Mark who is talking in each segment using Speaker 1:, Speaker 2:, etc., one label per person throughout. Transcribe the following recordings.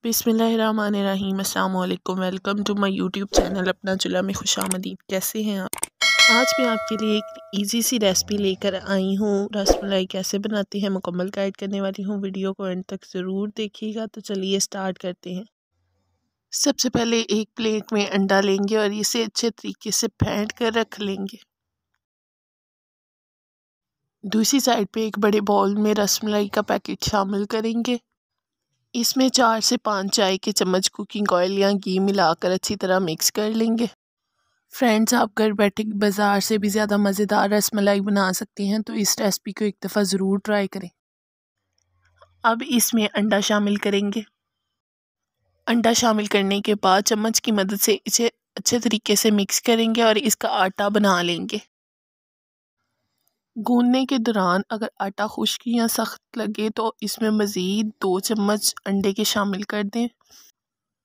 Speaker 1: बिस्मिल्लाहिर्रहमानिर्रहीम। अस्सलाम वालेकुम। Welcome to my YouTube channel अपना चूल्हा में खुशामदीद। कैसे हैं आप? आज मैं आपके लिए एक इजी सी रेसिपी लेकर आई हूँ। रसमलाई कैसे बनाती है मुकम्मल गाइड करने वाली हूँ। वीडियो को एंड तक ज़रूर देखिएगा। तो चलिए स्टार्ट करते हैं। सबसे पहले एक प्लेट में अंडा लेंगे और इसे अच्छे तरीके से फेंट कर रख लेंगे। दूसरी साइड पे एक बड़े बाउल में रसमलाई का पैकेट शामिल करेंगे। इसमें 4 से 5 चाय के चम्मच कुकिंग ऑयल या घी मिलाकर अच्छी तरह मिक्स कर लेंगे। फ्रेंड्स, आप घर बैठे बाज़ार से भी ज़्यादा मज़ेदार रसमलाई बना सकती हैं, तो इस रेसिपी को एक दफ़ा ज़रूर ट्राई करें। अब इसमें अंडा शामिल करेंगे। अंडा शामिल करने के बाद चम्मच की मदद से इसे अच्छे तरीके से मिक्स करेंगे और इसका आटा बना लेंगे। गूंदने के दौरान अगर आटा खुश्क या सख्त लगे तो इसमें मज़ीद 2 चम्मच अंडे के शामिल कर दें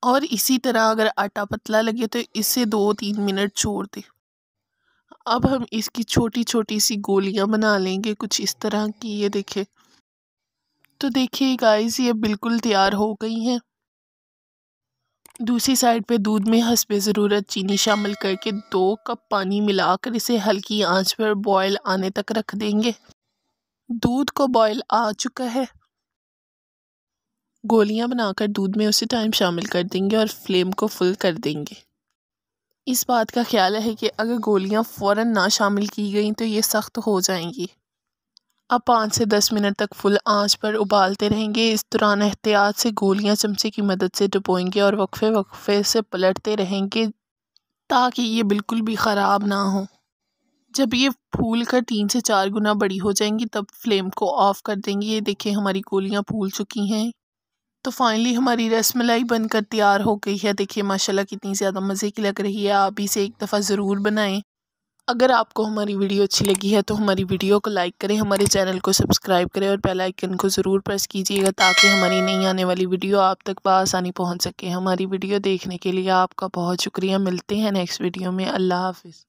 Speaker 1: और इसी तरह अगर आटा पतला लगे तो इससे 2-3 मिनट छोड़ दें। अब हम इसकी छोटी छोटी सी गोलियां बना लेंगे, कुछ इस तरह की। ये देखें, तो देखिए गाइस, ये बिल्कुल तैयार हो गई हैं। दूसरी साइड पे दूध में हस्बे ज़रूरत चीनी शामिल करके 2 कप पानी मिलाकर इसे हल्की आंच पर बॉयल आने तक रख देंगे। दूध को बॉयल आ चुका है। गोलियां बनाकर दूध में उसी टाइम शामिल कर देंगे और फ्लेम को फुल कर देंगे। इस बात का ख्याल है कि अगर गोलियां फ़ौरन ना शामिल की गई तो ये सख्त हो जाएंगी। अब 5 से 10 मिनट तक फुल आंच पर उबालते रहेंगे। इस दौरान एहतियात से गोलियां चमचे की मदद से डुबोएंगे और वक्फे वक्फे से पलटते रहेंगे ताकि ये बिल्कुल भी ख़राब ना हो। जब ये फूल कर 3 से 4 गुना बड़ी हो जाएंगी तब फ्लेम को ऑफ कर देंगे। ये देखिए, हमारी गोलियां फूल चुकी हैं। तो फाइनली हमारी रसमलाई बनकर तैयार हो गई है। देखिए माशाल्लाह कितनी ज़्यादा मज़े की लग रही है। आप इसे एक दफ़ा ज़रूर बनाएं। अगर आपको हमारी वीडियो अच्छी लगी है तो हमारी वीडियो को लाइक करें, हमारे चैनल को सब्सक्राइब करें और बेल आइकन को ज़रूर प्रेस कीजिएगा ताकि हमारी नई आने वाली वीडियो आप तक बआसानी पहुंच सके। हमारी वीडियो देखने के लिए आपका बहुत शुक्रिया। मिलते हैं नेक्स्ट वीडियो में। अल्लाह हाफिज़।